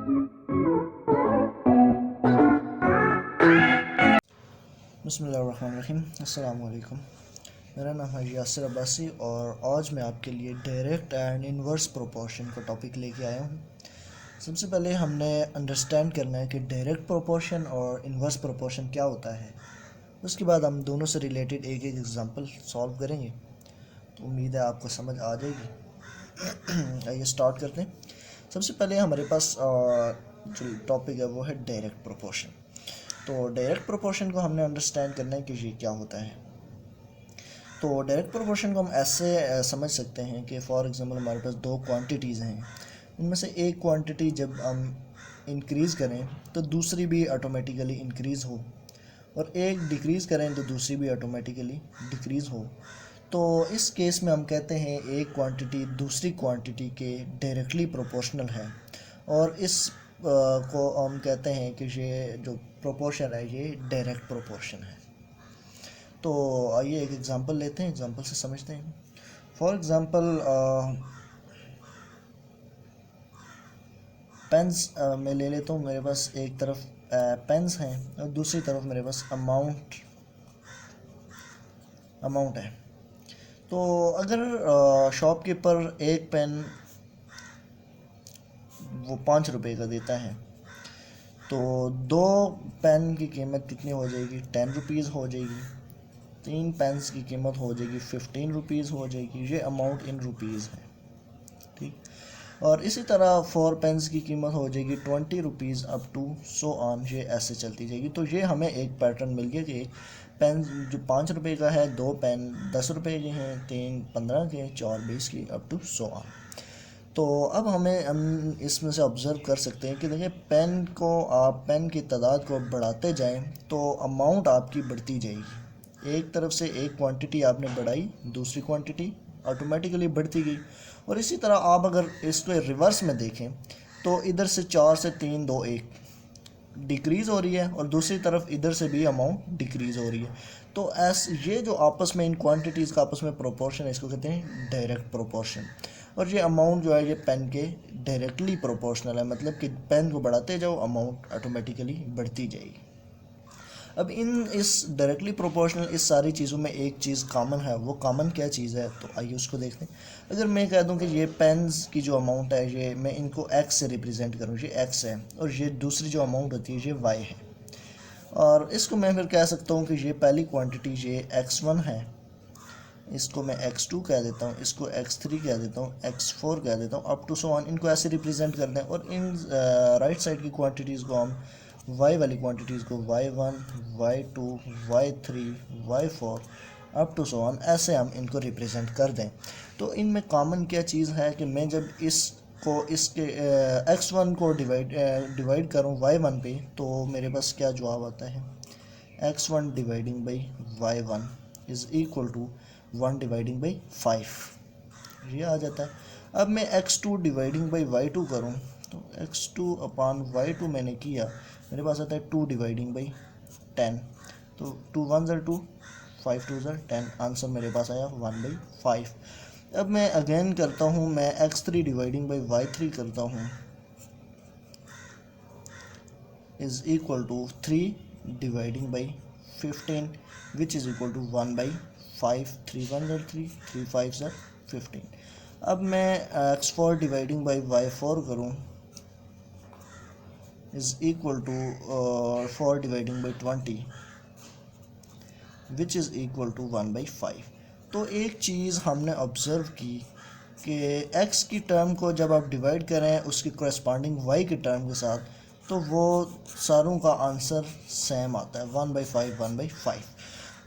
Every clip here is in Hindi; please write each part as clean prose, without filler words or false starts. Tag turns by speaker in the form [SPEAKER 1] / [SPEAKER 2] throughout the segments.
[SPEAKER 1] बिस्मिल्लाहिर्रहमानिर्रहीम। अस्सलाम वालेकुम। मेरा नाम है यासिर अब्बासी और आज मैं आपके लिए डायरेक्ट एंड इनवर्स प्रोपोर्शन का टॉपिक लेके आया हूँ। सबसे पहले हमने अंडरस्टैंड करना है कि डायरेक्ट प्रोपोर्शन और इनवर्स प्रोपोर्शन क्या होता है। उसके बाद हम दोनों से रिलेटेड एक एक एग्जांपल सॉल्व करेंगे, तो उम्मीद है आपको समझ आ जाएगी। आइए स्टार्ट करते हैं। सबसे पहले हमारे पास जो टॉपिक है वो है डायरेक्ट प्रोपोर्शन। तो डायरेक्ट प्रोपोर्शन को हमने अंडरस्टैंड करना है कि ये क्या होता है। तो डायरेक्ट प्रोपोर्शन को हम ऐसे समझ सकते हैं कि फॉर एग्जांपल हमारे पास दो क्वांटिटीज़ हैं, उनमें से एक क्वांटिटी जब हम इंक्रीज़ करें तो दूसरी भी ऑटोमेटिकली इंक्रीज़ हो, और एक डिक्रीज़ करें तो दूसरी भी ऑटोमेटिकली डिक्रीज़ हो। तो इस केस में हम कहते हैं एक क्वांटिटी दूसरी क्वांटिटी के डायरेक्टली प्रोपोर्शनल है, और इस को हम कहते हैं कि ये जो प्रोपोर्शन है ये डायरेक्ट प्रोपोर्शन है। तो आइए एक एग्जांपल लेते हैं, एग्जांपल से समझते हैं। फॉर एग्जांपल पेन्स मैं ले लेता हूँ। मेरे पास एक तरफ पेन्स हैं और दूसरी तरफ मेरे पास अमाउंट है। तो अगर शॉपकीपर एक पेन वो 5 रुपए का देता है, तो दो पेन की कीमत कितनी हो जाएगी? 10 रुपीज़ हो जाएगी। 3 पेन्स की कीमत हो जाएगी 15 रुपीज़ हो जाएगी। ये अमाउंट इन रुपीज़ है, ठीक। और इसी तरह 4 पेन्स की कीमत हो जाएगी 20 rupees up to so on, ये ऐसे चलती जाएगी। तो ये हमें एक पैटर्न मिल गया कि एक पेन जो 5 रुपए का है, 2 पेन 10 रुपए के हैं, 3 15 के, 4 20 की, अप टू सो ऑन। तो अब हम इसमें से ऑब्ज़र्व कर सकते हैं कि देखिए पेन की तादाद को बढ़ाते जाएं तो अमाउंट आपकी बढ़ती जाएगी। एक तरफ से एक क्वांटिटी आपने बढ़ाई, दूसरी क्वांटिटी ऑटोमेटिकली बढ़ती गई। और इसी तरह आप अगर इसको रिवर्स में देखें तो इधर से 4 से 3 2 1 डिक्रीज़ हो रही है, और दूसरी तरफ इधर से भी अमाउंट डिक्रीज़ हो रही है। तो ये जो आपस में इन क्वांटिटीज़ का आपस में प्रोपोर्शन है, इसको कहते हैं डायरेक्ट प्रोपोर्शन। और ये अमाउंट जो है ये पेन के डायरेक्टली प्रोपोर्शनल है, मतलब कि पेन को बढ़ाते जाओ अमाउंट ऑटोमेटिकली बढ़ती जाएगी। अब इस डायरेक्टली प्रोपोर्शनल इस सारी चीज़ों में एक चीज़ कॉमन है। वो कॉमन क्या चीज़ है, तो आइए उसको देखते हैं। अगर मैं कह दूं कि ये पेन्स की जो अमाउंट है ये मैं इनको एक्स से रिप्रेजेंट करूं, ये एक्स है, और ये दूसरी जो अमाउंट होती है ये वाई है। और इसको मैं फिर कह सकता हूँ कि ये पहली क्वांटिटी ये x1 है, इसको मैं x2 कह देता हूँ, इसको x3 कह देता हूँ, x4 कह देता हूँ, अप टू सो ऑन। इनको ऐसे रिप्रेजेंट करते हैं। और इन राइट साइड की क्वांटिटीज़ को हम y वाली क्वांटिटीज़ को y1 y2 y3 y4 up to so on ऐसे हम इनको रिप्रेजेंट कर दें। तो इनमें कॉमन क्या चीज़ है कि मैं जब इसके x1 को डिवाइड करूँ y1 पे, तो मेरे पास क्या जवाब आता है? x1 dividing by y1 is equal to 1 dividing by 5, ये आ जाता है। अब मैं x2 डिवाइडिंग बाई y2 करूँ, तो x2 अपॉन y2 मैंने किया, मेरे पास आता है 2 डिवाइडिंग बाई 10। तो 2 1 ज़र 2, 5 2 ज़र 10, आंसर मेरे पास आया 1/5। अब मैं अगेन करता हूँ, मैं x3 डिवाइडिंग बाई y3 करता हूँ, is equal to 3 dividing by 15 which is equal to 1/5। 3 1 ज़र 3, 3 5 ज़र 15। अब मैं x4 डिवाइडिंग बाई y4 करूँ, is equal to 4 dividing by 20 which is equal to 1/5। तो एक चीज़ हमने ऑब्ज़र्व की कि x की टर्म को जब आप डिवाइड करें उसकी कोरेस्पॉन्डिंग y की टर्म के साथ, तो वो सारों का आंसर सेम आता है 1/5 1/5।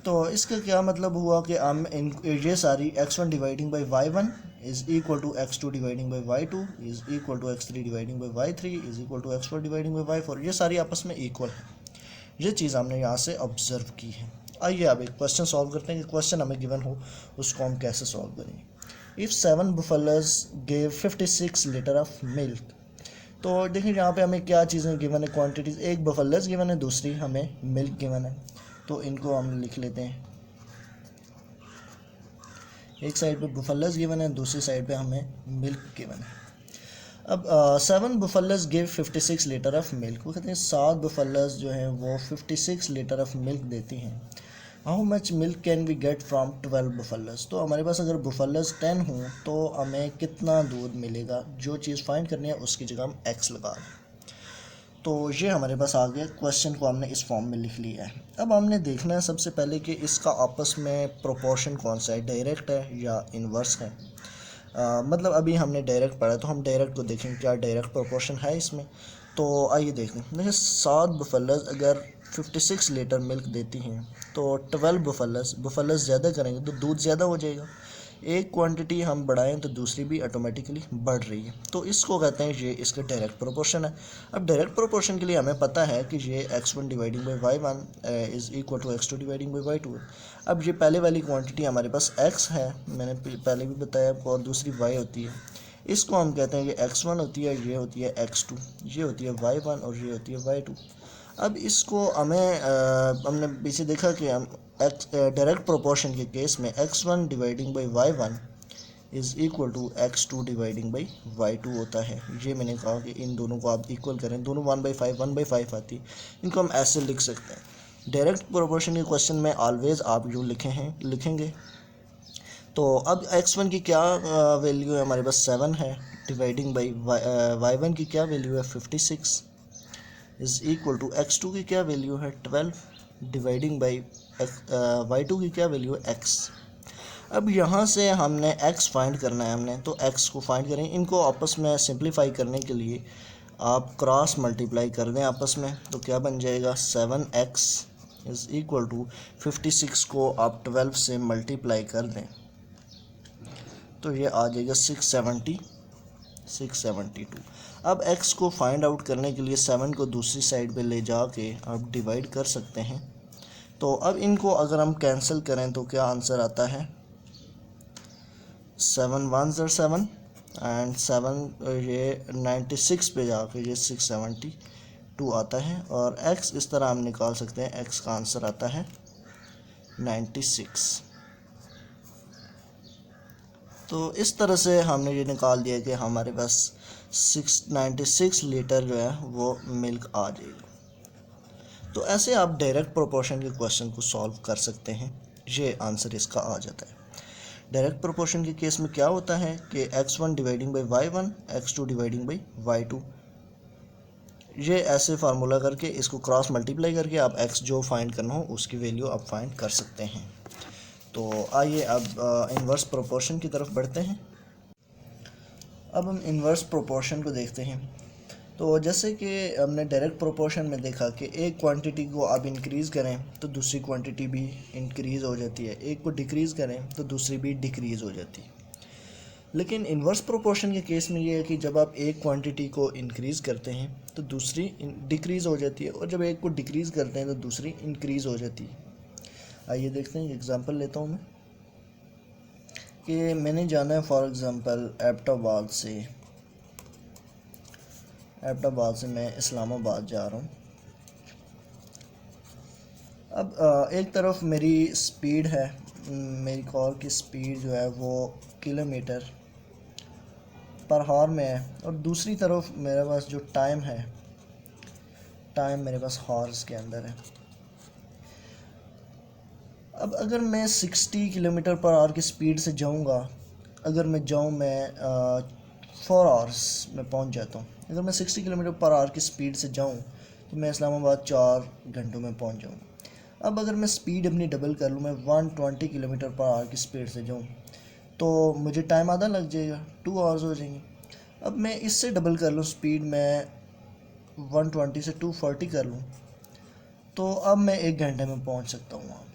[SPEAKER 1] तो इसका क्या मतलब हुआ कि हम ये सारी x1 dividing by y1 is equal to x2 dividing by y2 is equal to x3 dividing by y3 is equal to x4 dividing by y4, ये सारी आपस में इक्वल है। ये चीज़ हमने यहाँ से ऑब्ज़र्व की है। आइए अब एक क्वेश्चन सॉल्व करते हैं कि क्वेश्चन हमें गिवन हो उसको हम कैसे सॉल्व करेंगे। If 7 buffaloes gave 56 litre of milk. तो देखिए यहाँ पे हमें क्या चीज़ें गिवन है, क्वांटिटीज़। एक बफलस गिवन है, दूसरी हमें मिल्क गिवन है। तो इनको हम लिख लेते हैं। एक साइड पे बफलस गिवन है, दूसरी साइड पे हमें मिल्क गिवन है। अब 7 बुफलस गिव 56 लीटर ऑफ मिल्क, वो कहते हैं 7 बुफलस जो हैं वो 56 लीटर ऑफ मिल्क देती हैं। How much milk can we get from 12 buffalos, तो हमारे पास अगर बुफलस 10 हों तो हमें कितना दूध मिलेगा, जो चीज़ फाइंड करनी है उसकी जगह हम एक्स लगा दें। तो ये हमारे पास आ गया, क्वेश्चन को हमने इस फॉर्म में लिख लिया है। अब हमने देखना है सबसे पहले कि इसका आपस में प्रोपोर्शन कौन सा है, डायरेक्ट है या इन्वर्स है। मतलब अभी हमने डायरेक्ट पढ़ा तो हम डायरेक्ट को देखेंगे क्या डायरेक्ट प्रोपोर्शन है इसमें। तो आइए देखते हैं। देखिए 7 बुफलस अगर 56 लीटर मिल्क देती हैं तो 12 बुफलस ज़्यादा करेंगे तो दूध ज़्यादा हो जाएगा। एक क्वांटिटी हम बढ़ाएं तो दूसरी भी ऑटोमेटिकली बढ़ रही है, तो इसको कहते हैं ये इसका डायरेक्ट प्रोपोर्शन है। अब डायरेक्ट प्रोपोर्शन के लिए हमें पता है कि ये x1 dividing by y1 is equal to x2 dividing by y2। अब ये पहले वाली क्वांटिटी हमारे पास x है, मैंने पहले भी बताया आपको, और दूसरी y होती है। इसको हम कहते हैं कि x1 होती है, ये होती है x2, ये होती है y1 और ये होती है y2। अब इसको हमने पीछे देखा कि हम डायरेक्ट प्रोपोर्शन के केस में x1 dividing by y1 is equal to x2 dividing by y2 होता है। ये मैंने कहा कि इन दोनों को आप इक्वल करें, दोनों 1/5 आती है, इनको हम ऐसे लिख सकते हैं। डायरेक्ट प्रोपोर्शन के क्वेश्चन में ऑलवेज आप जो लिखेंगे। तो अब x1 की क्या वैल्यू है, हमारे पास 7 है, डिवाइडिंग बाई y1 की क्या वैल्यू है 56 इज़ इक्वल टू x2 की क्या वैल्यू है 12 डिवाइडिंग बाई y2 की क्या वैल्यू है x। अब यहाँ से हमने x फाइंड करना है हमने, तो x को फाइंड करें। इनको आपस में सिंप्लीफाई करने के लिए आप क्रॉस मल्टीप्लाई कर दें आपस में, तो क्या बन जाएगा 7x इज़ इक्वल टू 56 को आप 12 से मल्टीप्लाई कर दें तो ये आ जाएगा 672। अब x को फाइंड आउट करने के लिए 7 को दूसरी साइड पे ले जाके आप डिवाइड कर सकते हैं। तो अब इनको अगर हम कैंसिल करें तो क्या आंसर आता है 7 1 7 एंड 7 ये 96 पे जाके ये 672 आता है, और x इस तरह हम निकाल सकते हैं, x का आंसर आता है 96। तो इस तरह से हमने ये निकाल दिया कि हमारे पास 696 लीटर जो है वो मिल्क आ जाएगा। तो ऐसे आप डायरेक्ट प्रोपोर्शन के क्वेश्चन को सॉल्व कर सकते हैं, ये आंसर इसका आ जाता है। डायरेक्ट प्रोपोर्शन के केस में क्या होता है कि x1 dividing by y1 x2 dividing by y2, ये ऐसे फार्मूला करके इसको क्रॉस मल्टीप्लाई करके आप x जो फाइंड करना हो उसकी वैल्यू आप फाइंड कर सकते हैं। तो आइए अब इन्वर्स प्रोपोर्शन की तरफ बढ़ते हैं। अब हम इन्वर्स प्रोपोर्शन को देखते हैं। तो जैसे कि हमने डायरेक्ट प्रोपोर्शन में देखा कि एक क्वांटिटी को आप इंक्रीज़ करें तो दूसरी क्वांटिटी भी इंक्रीज़ हो जाती है, एक को डिक्रीज़ करें तो दूसरी भी डिक्रीज़ हो जाती है। लेकिन इन्वर्स प्रोपोर्शन के केस में ये है कि जब आप एक क्वांटिटी को इंक्रीज़ करते हैं तो दूसरी डिक्रीज़ हो जाती है, और जब एक को डिक्रीज़ करते हैं तो दूसरी इंक्रीज़ हो जाती है। आइए देखते हैं, एग्ज़ाम्पल लेता हूँ मैं कि मैंने जाना है फॉर एग्ज़ाम्पल एबटाबाद से मैं इस्लामाबाद जा रहा हूँ। अब एक तरफ मेरी स्पीड है, मेरी कार की स्पीड जो है वो किलोमीटर पर हावर में है, और दूसरी तरफ मेरे पास जो टाइम है, टाइम मेरे पास हॉर्स के अंदर है। अब अगर मैं 60 किलोमीटर पर आवर की स्पीड से जाऊंगा, अगर मैं जाऊं मैं 4 आवर्स में पहुंच जाता हूं। अगर मैं 60 किलोमीटर पर आवर की स्पीड से जाऊं तो मैं इस्लामाबाद 4 घंटों में पहुंच जाऊंगा। अब अगर मैं स्पीड अपनी डबल कर लूँ, मैं 120 किलोमीटर पर आवर की स्पीड से जाऊँ तो मुझे टाइम आधा लग जाएगा, 2 आवर्स हो जाएंगे। अब मैं इससे डबल कर लूँ स्पीड, मैं 120 से 240 कर लूँ तो अब मैं 1 घंटे में पहुंच सकता हूँ वहाँ पे।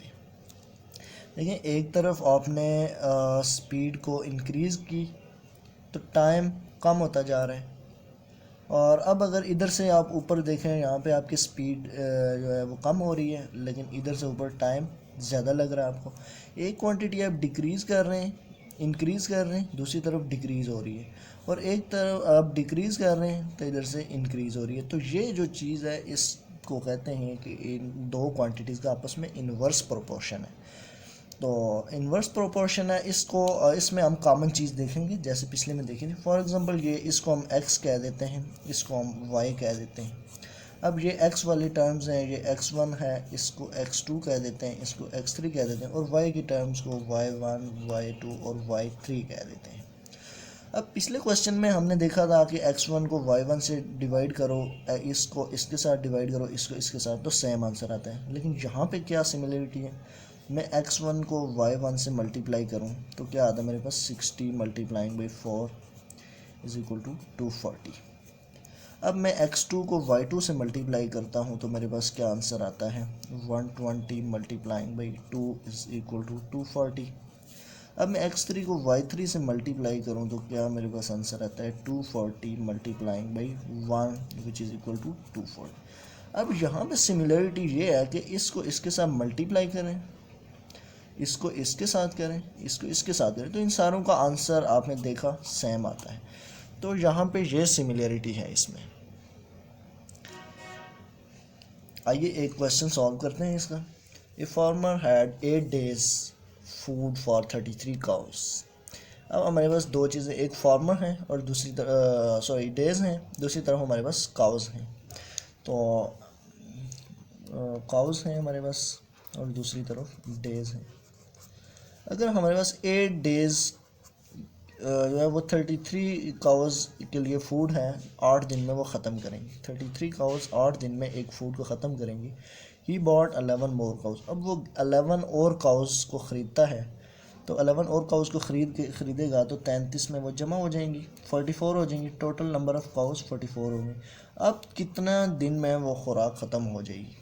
[SPEAKER 1] देखिए एक तरफ आपने स्पीड को इंक्रीज़ की तो टाइम कम होता जा रहा है, और अब अगर इधर से आप ऊपर देखें यहाँ पे आपकी स्पीड जो है वो कम हो रही है, लेकिन इधर से ऊपर टाइम ज़्यादा लग रहा है आपको। एक क्वांटिटी आप डिक्रीज़ कर रहे हैं, इंक्रीज़ कर रहे हैं, दूसरी तरफ डिक्रीज़ हो रही है, और एक तरफ आप डिक्रीज़ कर रहे हैं तो इधर से इंक्रीज़ हो रही है। तो ये जो चीज़ है इसको कहते हैं कि इन दो क्वांटिटीज़ का आपस में इन्वर्स प्रोपोर्शन है। तो इन्वर्स प्रोपोर्शन है, इसको इसमें हम कॉमन चीज़ देखेंगे जैसे पिछले में देखी थी। फॉर एग्जांपल ये इसको हम x कह देते हैं, इसको हम y कह देते हैं। अब ये x वाली टर्म्स हैं, ये x1 है, इसको x2 कह देते हैं, इसको x3 कह देते हैं, और y की टर्म्स को y1, y2 और y3 कह देते हैं। अब पिछले क्वेश्चन में हमने देखा था कि x1 को y1 से डिवाइड करो, इसको इसके साथ डिवाइड करो, इसको इसके साथ, तो सेम आंसर आता है। लेकिन यहाँ पे क्या सिमिलरिटी है, मैं x1 को y1 से मल्टीप्लाई करूँ तो क्या आता है मेरे पास 60 multiplying by 4 is equal to 240। अब मैं x2 को y2 से मल्टीप्लाई करता हूँ तो मेरे पास क्या आंसर आता है 120 multiplying by 2 is equal to 240। अब मैं x3 को y3 से मल्टीप्लाई करूँ तो क्या मेरे पास आंसर आता है 240 multiplying by 1 which is equal to 240। अब यहाँ पे सिमिलरिटी ये है कि इसको इसके साथ मल्टीप्लाई करें, इसको इसके साथ करें, इसको इसके साथ करें, तो इन सारों का आंसर आपने देखा सेम आता है। तो यहाँ पे ये सिमिलरिटी है इसमें। आइए एक क्वेश्चन सॉल्व करते हैं इसका। A farmer had 8 days food for 33 cows. अब हमारे पास दो चीज़ें, एक फार्मर है और दूसरी तरफ डेज हैं, दूसरी तरफ हमारे पास काउस हैं। तो काउस हैं हमारे पास और दूसरी तरफ डेज हैं। अगर हमारे पास 8 days जो है वो 33 काउस के लिए फूड है, 8 दिन में वो ख़त्म करेंगे। 33 काउस 8 दिन में एक फूड को ख़त्म करेंगी। He bought 11 more cows. अब वो 11 और काउस को ख़रीदता है, तो 11 और काउस को ख़रीदेगा तो 33 में वो जमा हो जाएंगी, 44 हो जाएंगी। टोटल नंबर ऑफ़ काउस 44 होंगे। अब कितना दिन में वो खुराक ख़त्म हो जाएगी।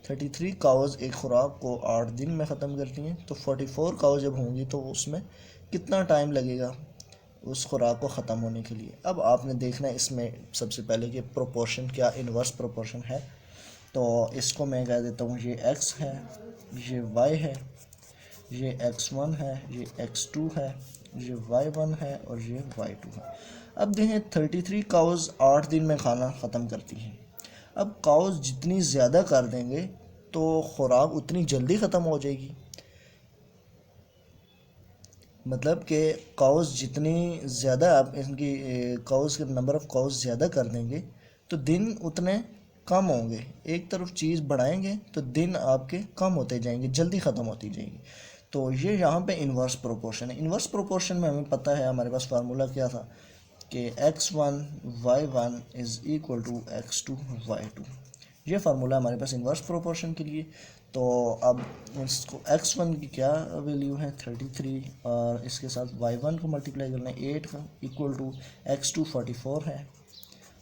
[SPEAKER 1] 33 काउस एक खुराक को 8 दिन में ख़त्म करती हैं, तो 44 काउस जब होंगी तो उसमें कितना टाइम लगेगा उस खुराक को ख़त्म होने के लिए। अब आपने देखना है इसमें सबसे पहले कि प्रोपोर्शन क्या इन्वर्स प्रोपोर्शन है। तो इसको मैं कह देता हूँ ये x है, ये y है, ये x1 है, ये x2 है, ये y1 है और ये y2 है। अब देखें 33 काउस 8 दिन में खाना ख़त्म करती हैं। अब काउस जितनी ज़्यादा कर देंगे तो खुराक उतनी जल्दी ख़त्म हो जाएगी। मतलब कि काउस जितनी ज़्यादा आप इनकी काउस के नंबर ऑफ़ काउस ज़्यादा कर देंगे तो दिन उतने कम होंगे। एक तरफ चीज़ बढ़ाएंगे तो दिन आपके कम होते जाएंगे, जल्दी ख़त्म होती जाएंगी। तो ये यहाँ पे इन्वर्स प्रोपोर्शन है। इन्वर्स प्रोपोर्शन में हमें पता है हमारे पास फार्मूला क्या था कि x1 y1 is equal to x2 y2। ये फार्मूला हमारे पास इन्वर्स प्रोपोर्शन के लिए। तो अब इसको x1 की क्या वैल्यू है 33 और इसके साथ y1 को मल्टीप्लाई करना है 8 का इक्वल टू x2 44 है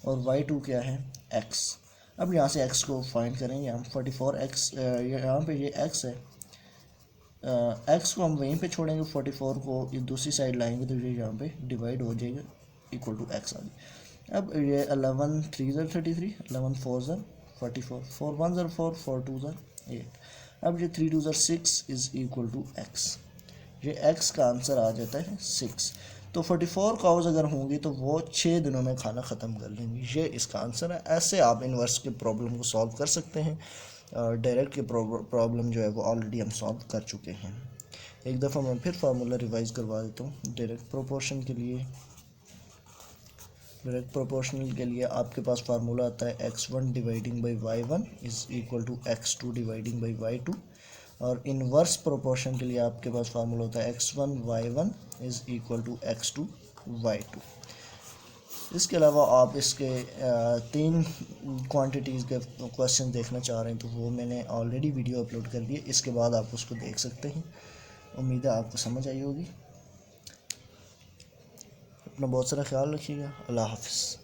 [SPEAKER 1] और y2 क्या है x। अब यहाँ से x को फाइंड करेंगे हम 44x, यहाँ पे ये x है, x को हम वहीं पे छोड़ेंगे, 44 को ये दूसरी साइड लाएंगे तो ये यहाँ पे डिवाइड हो जाएगा इक्वल टू x आ गई। अब ये 11 3 ज़र 33, 11 4 ज़र 44, 4 1 ज़र 4, 4 2 ज़र 8। अब ये 3 2 ज़र 6 इज़ इक्वल टू x। ये x का आंसर आ जाता है 6। तो 44 काउस अगर होंगी तो वो 6 दिनों में खाना ख़त्म कर लेंगी। ये इसका आंसर है। ऐसे आप इन्वर्स के प्रॉब्लम को सॉल्व कर सकते हैं। डायरेक्ट के प्रॉब्लम जो है वो ऑलरेडी हम सॉल्व कर चुके हैं। एक दफ़ा मैं फिर फार्मूला रिवाइज़ करवा देता हूँ। डायरेक्ट प्रोपोर्शन के लिए आपके पास फार्मूला आता है x1 dividing by y1 is equal to x2 dividing by y2। और इन्वर्स प्रोपोर्शन के लिए आपके पास फार्मूला होता है x1 y1 is equal to x2 y2। इसके अलावा आप इसके 3 क्वांटिटीज़ के क्वेश्चन देखना चाह रहे हैं तो वो मैंने ऑलरेडी वीडियो अपलोड कर दी है, इसके बाद आप उसको देख सकते हैं। उम्मीद है आपको समझ आई होगी। अपना बहुत सारा ख्याल रखिएगा। अल्लाह हाफ़िज़।